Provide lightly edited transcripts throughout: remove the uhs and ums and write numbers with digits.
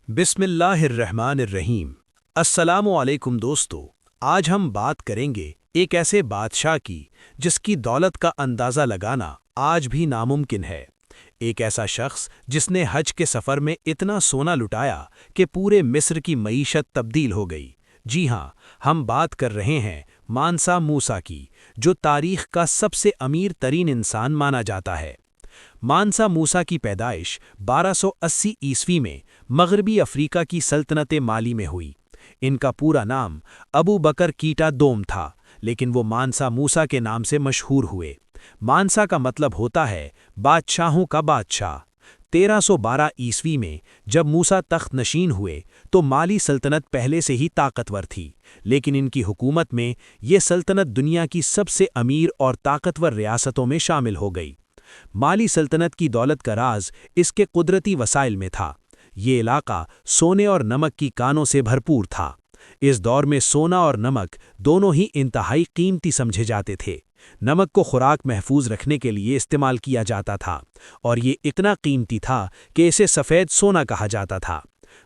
बिस्मिल्लाहिर्रहमानिर्रहीम। अस्सलामुअलैकुम दोस्तों, आज हम बात करेंगे एक ऐसे बादशाह की जिसकी दौलत का अंदाज़ा लगाना आज भी नामुमकिन है। एक ऐसा शख्स जिसने हज के सफ़र में इतना सोना लुटाया कि पूरे मिस्र की मईशत तब्दील हो गई। जी हाँ, हम बात कर रहे हैं मानसा मूसा की, जो तारीख़ का सबसे अमीर तरीन इंसान माना जाता है। मानसा मूसा की पैदाइश 1280 ईस्वी में मगरबी अफ्रीका की सल्तनत माली में हुई। इनका पूरा नाम अबू बकर कीटा दोम था, लेकिन वो मानसा मूसा के नाम से मशहूर हुए। मानसा का मतलब होता है बादशाहों का बादशाह। 1312 ईस्वी में जब मूसा तख्त नशीन हुए तो माली सल्तनत पहले से ही ताकतवर थी, लेकिन इनकी हुकूमत में ये सल्तनत दुनिया की सबसे अमीर और ताकतवर रियासतों में शामिल हो गई। माली सल्तनत की दौलत का राज इसके कुदरती वसाइल में था। ये इलाका सोने और नमक की कानों से भरपूर था। इस दौर में सोना और नमक दोनों ही इंतहाई कीमती समझे जाते थे। नमक को खुराक महफूज रखने के लिए इस्तेमाल किया जाता था, और ये इतना कीमती था कि इसे सफ़ेद सोना कहा जाता था।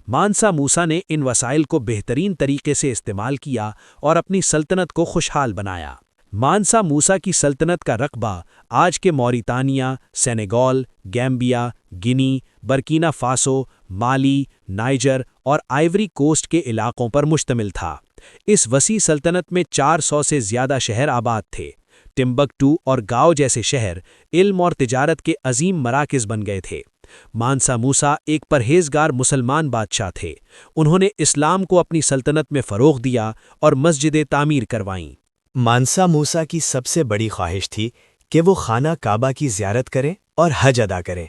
मानसा मूसा ने इन वसाइल को बेहतरीन तरीके से इस्तेमाल किया और अपनी सल्तनत को खुशहाल बनाया। मानसा मूसा की सल्तनत का रकबा आज के मौरितानिया, सेनेगल, गैम्बिया, गिनी, बर्किना फासो, माली, नाइजर और आइवरी कोस्ट के इलाकों पर मुश्तमिल था। इस वसी सल्तनत में 400 से ज़्यादा शहर आबाद थे। टिम्बकटू और गाँव जैसे शहर इल्म और तिजारत के अजीम मराकिज़ बन गए थे। मानसा मूसा एक परहेजगार मुसलमान बादशाह थे। उन्होंने इस्लाम को अपनी सल्तनत में फ़रोग़ दिया और मस्जिदें तामीर करवाईं। मानसा मूसा की सबसे बड़ी ख्वाहिश थी कि वो खाना काबा की ज़ियारत करें और हज अदा करें।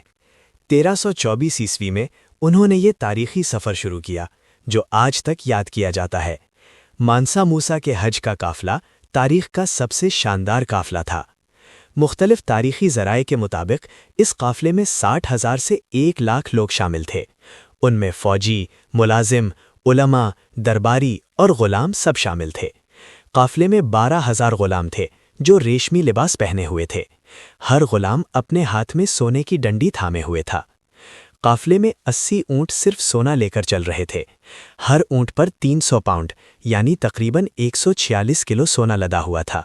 1324 ईस्वी में उन्होंने ये तारीख़ी सफ़र शुरू किया, जो आज तक याद किया जाता है। मानसा मूसा के हज का काफ़िला तारीख़ का सबसे शानदार काफ़िला था। मुख्तलिफ तारीख़ी ज़राए के मुताबिक इस काफ़िले में 60,000 से 1 लाख लोग शामिल थे। उनमें फ़ौजी, मुलाजिम, उलमा, दरबारी और ग़ुलाम सब शामिल थे। काफ़िले में 12,000 ग़ुलाम थे जो रेशमी लिबास पहने हुए थे। हर ग़ुलाम अपने हाथ में सोने की डंडी थामे हुए था। काफ़िले में 80 ऊँट सिर्फ सोना लेकर चल रहे थे। हर ऊँट पर 300 पाउंड यानी तकरीबन 146 किलो सोना लदा हुआ था।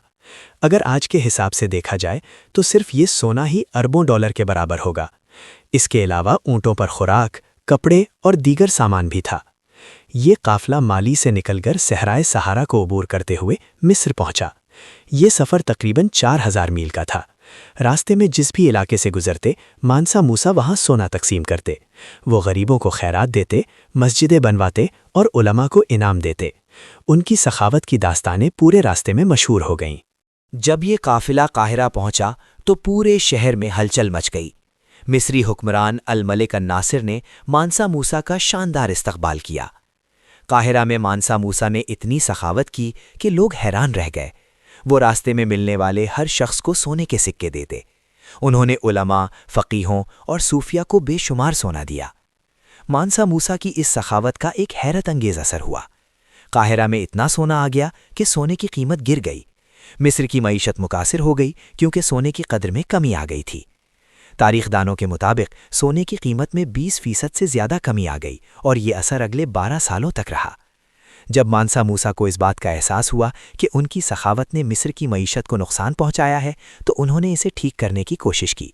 अगर आज के हिसाब से देखा जाए तो सिर्फ ये सोना ही अरबों डॉलर के बराबर होगा। इसके अलावा ऊँटों पर खुराक, कपड़े और दीगर सामान भी था। ये काफ़िला माली से निकलकर सहराए सहारा को अबूर करते हुए मिस्र पहुंचा। ये सफ़र तकरीबन 4000 मील का था। रास्ते में जिस भी इलाके से गुजरते, मानसा मूसा वहाँ सोना तकसीम करते। वो गरीबों को खैरात देते, मस्जिदें बनवाते और उलमा को इनाम देते। उनकी सखावत की दास्तानें पूरे रास्ते में मशहूर हो गईं। जब ये काफ़िला काहिरा पहुंचा तो पूरे शहर में हलचल मच गई। मिस्री हुक्मरान अल-मलिक अन-नासिर ने मानसा मूसा का शानदार इस्तकबाल किया। काहिरा में मानसा मूसा ने इतनी सखावत की कि लोग हैरान रह गए। वो रास्ते में मिलने वाले हर शख्स को सोने के सिक्के देते। उन्होंने उलमा, फ़कीहों और सूफिया को बेशुमार सोना दिया। मानसा मूसा की इस सखावत का एक हैरत अंगेज़ असर हुआ। काहिरा में इतना सोना आ गया कि सोने की कीमत गिर गई। मिस्र की मईशत मुतासिर हो गई क्योंकि सोने की कद्र में कमी आ गई थी। तारीखदानों के मुताबिक सोने की कीमत में 20% से ज़्यादा कमी आ गई और ये असर अगले 12 सालों तक रहा। जब मानसा मूसा को इस बात का एहसास हुआ कि उनकी सखावत ने मिस्र की मईशत को नुकसान पहुंचाया है, तो उन्होंने इसे ठीक करने की कोशिश की।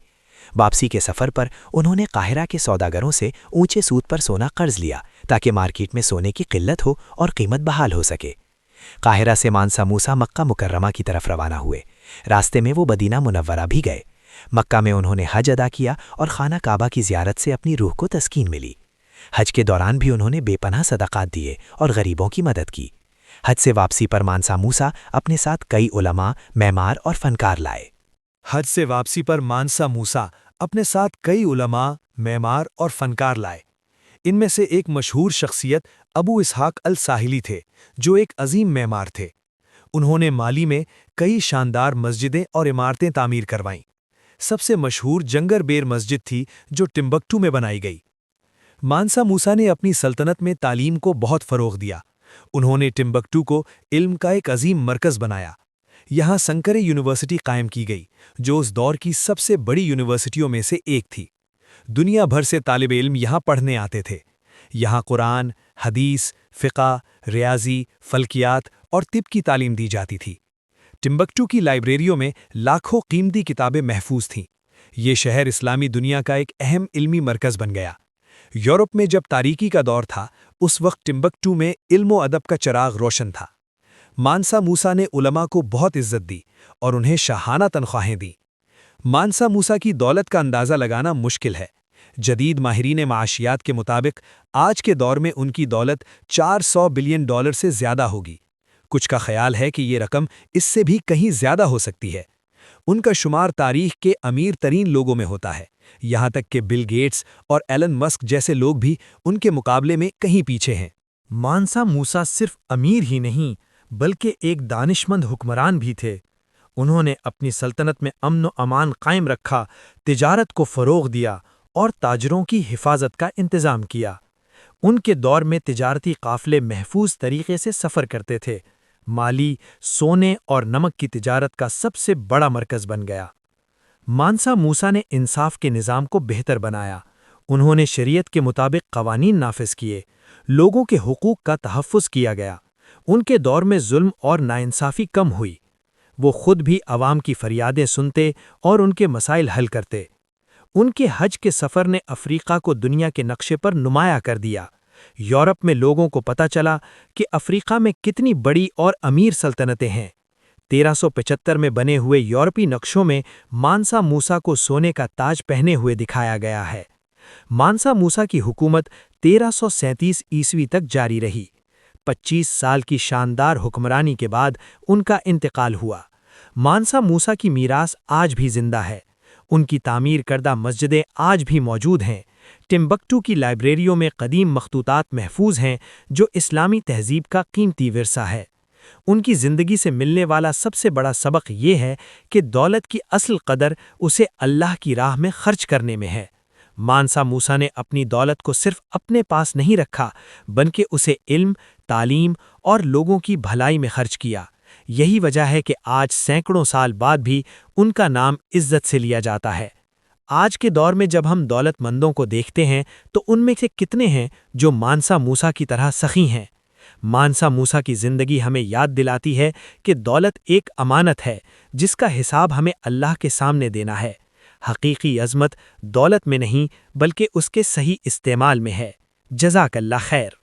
वापसी के सफ़र पर उन्होंने काहिरा के सौदागरों से ऊंचे सूद पर सोना कर्ज लिया ताकि मार्केट में सोने की किल्लत हो और कीमत बहाल हो सके। काहिरा से मानसा मूसा मक्का मुकर्रमा की तरफ रवाना हुए। रास्ते में वो मदीना मुनव्वरा भी गए। मक्का में उन्होंने हज अदा किया और खाना काबा की ज़ियारत से अपनी रूह को तस्कीन मिली। हज के दौरान भी उन्होंने बेपनाह सदक़ात दिए और गरीबों की मदद की। हज से वापसी पर मानसा मूसा अपने साथ कई उलमा, मेमार और फ़नकार लाए। हज से वापसी पर मानसा मूसा अपने साथ कई उलमा, मेमार और फ़नकार लाए। इनमें से एक मशहूर शख्सियत अबू इसहाक अल-साहिली थे, जो एक अजीम मेमार थे। उन्होंने माली में कई शानदार मस्जिदें और इमारतें तामीर करवाईं। सबसे मशहूर जंगर बेर मस्जिद थी, जो टिम्बकटू में बनाई गई। मानसा मूसा ने अपनी सल्तनत में तालीम को बहुत फ़रोग़ दिया। उन्होंने टिम्बकटू को इल्म का एक अजीम मरकज़ बनाया। यहाँ संकरे यूनिवर्सिटी कायम की गई, जो उस दौर की सबसे बड़ी यूनिवर्सिटियों में से एक थी। दुनिया भर से तालिब इल्म यहाँ पढ़ने आते थे। یہاں قرآن، حدیث، فقہ، ریاضی، فلکیات اور طب کی تعلیم دی جاتی تھی۔ ٹمبکٹو کی لائبریریوں میں لاکھوں قیمتی کتابیں محفوظ تھیں۔ یہ شہر اسلامی دنیا کا ایک اہم علمی مرکز بن گیا۔ یورپ میں جب تاریکی کا دور تھا، اس وقت ٹمبکٹو میں علم و ادب کا چراغ روشن تھا۔ مانسا موسیٰ نے علماء کو بہت عزت دی اور انہیں شاہانہ تنخواہیں دیں۔ مانسا موسیٰ کی دولت کا اندازہ لگانا مشکل ہے۔ جدید ماہرین معاشیات کے مطابق آج کے دور میں ان کی دولت $400 بلین سے زیادہ ہوگی۔ کچھ کا خیال ہے کہ یہ رقم اس سے بھی کہیں زیادہ ہو سکتی ہے۔ ان کا شمار تاریخ کے امیر ترین لوگوں میں ہوتا ہے، یہاں تک کہ بل گیٹس اور ایلن مسک جیسے لوگ بھی ان کے مقابلے میں کہیں پیچھے ہیں۔ مانسا موسیٰ صرف امیر ہی نہیں بلکہ ایک دانشمند حکمران بھی تھے۔ انہوں نے اپنی سلطنت میں امن و امان قائم رکھا، تجارت کو فروغ دیا اور تاجروں کی حفاظت کا انتظام کیا۔ ان کے دور میں تجارتی قافلے محفوظ طریقے سے سفر کرتے تھے۔ مالی، سونے اور نمک کی تجارت کا سب سے بڑا مرکز بن گیا۔ مانسا موسیٰ نے انصاف کے نظام کو بہتر بنایا۔ انہوں نے شریعت کے مطابق قوانین نافذ کیے، لوگوں کے حقوق کا تحفظ کیا گیا۔ ان کے دور میں ظلم اور ناانصافی کم ہوئی۔ وہ خود بھی عوام کی فریادیں سنتے اور ان کے مسائل حل کرتے۔ ان کے حج کے سفر نے افریقہ کو دنیا کے نقشے پر نمایاں کر دیا۔ یورپ میں لوگوں کو پتہ چلا کہ افریقہ میں کتنی بڑی اور امیر سلطنتیں ہیں۔ 1375 میں بنے ہوئے یورپی نقشوں میں مانسا موسیٰ کو سونے کا تاج پہنے ہوئے دکھایا گیا ہے۔ مانسا موسیٰ کی حکومت 1337 عیسوی تک جاری رہی۔ 25 سال کی شاندار حکمرانی کے بعد ان کا انتقال ہوا۔ مانسا موسیٰ کی میراث آج بھی زندہ ہے۔ ان کی تعمیر کردہ مسجدیں آج بھی موجود ہیں۔ ٹمبکٹو کی لائبریریوں میں قدیم مخطوطات محفوظ ہیں جو اسلامی تہذیب کا قیمتی ورثہ ہے۔ ان کی زندگی سے ملنے والا سب سے بڑا سبق یہ ہے کہ دولت کی اصل قدر اسے اللہ کی راہ میں خرچ کرنے میں ہے۔ مانسا موسیٰ نے اپنی دولت کو صرف اپنے پاس نہیں رکھا بلکہ اسے علم، تعلیم اور لوگوں کی بھلائی میں خرچ کیا۔ یہی وجہ ہے کہ آج سینکڑوں سال بعد بھی ان کا نام عزت سے لیا جاتا ہے۔ آج کے دور میں جب ہم دولت مندوں کو دیکھتے ہیں تو ان میں سے کتنے ہیں جو مانسا موسیٰ کی طرح سخی ہیں؟ مانسا موسیٰ کی زندگی ہمیں یاد دلاتی ہے کہ دولت ایک امانت ہے جس کا حساب ہمیں اللہ کے سامنے دینا ہے۔ حقیقی عظمت دولت میں نہیں بلکہ اس کے صحیح استعمال میں ہے۔ جزاک اللہ خیر۔